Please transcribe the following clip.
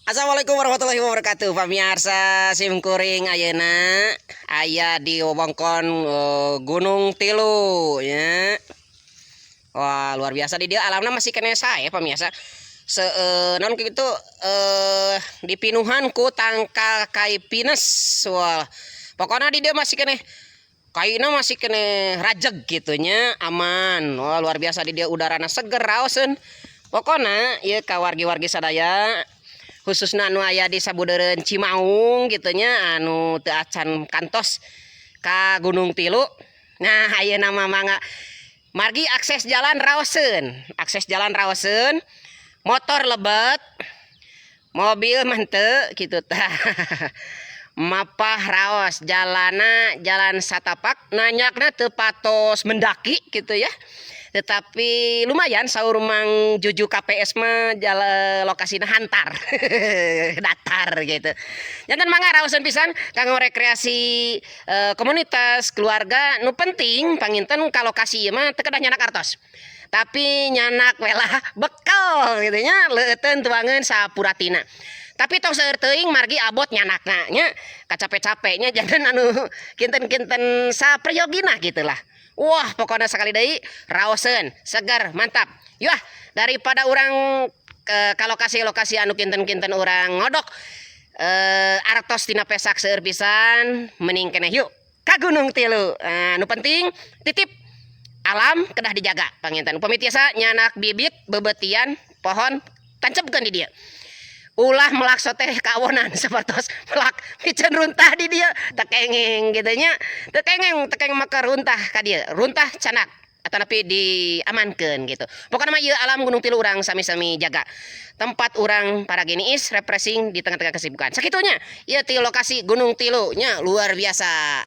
Assalamualaikum warahmatullahi wabarakatuh. Pamirsa simkuring ayeuna aya di wewengkon Gunung Tilu ya. Wah, luar biasa di dia alamna masih kena sae pamirsa. Naon kitu dipinuhan ku tangkal kai pinus. Wah, pokoknya di dia masih kena kaina masih kena rajeg gitunya aman. Wah, luar biasa di dia udarana seger raoseun. Pokoknya ieu ka wargi-wargi sadaya khususnya anu aya di sabudeureun Cimaung gitunya anu teu acan kantos ka Gunung Tilu. Nah ayeuna mah mangga margi akses jalan raoseun motor lebet mobil mah teu kitu tah mapah raos jalan satapak nanyakna teu patos mendaki gitu ya, tetapi lumayan saur Mang Juju KPS mah lokasina hantar datar gitu. Jantan mangga raoseun pisan kanggo rekreasi komunitas keluarga. Nu penting panginten ka lokasi ieu mah teu kedah nyanak artos, tapi nyanak welah bekal gitu nya leuteun tuangeun sapuratina. Tapi tong seueur teuing margi abot nyanakna nya kacape-capeknya jangan anu kinten-kinten sapriyogina gitulah. Wah, pokoknya sekali deui raoseun segar mantap. Yah, daripada orang ke lokasi-lokasi anu kinten-kinten orang ngodok artos tina pesak seueur pisan, mending keneh yuk ka Gunung Tilu. Anu penting titip alam kedah dijaga panginten. Upami tiasa nyanak bibit bebetian pohon tancepkeun di dieu. Ulah melakso teh kawonan sapertos melak piceun runtah di dieu tekengeng kitu nya. Tekengeng maka runtah ka dieu. Runtah canak atanapi diamankeun gitu. Pokona mah ieu alam Gunung Tilu urang sami-sami jaga. Tempat urang para geniis refreshing di tengah-tengah kesibukan. Sakitunya ieu ti lokasi Gunung Tilu nya luar biasa.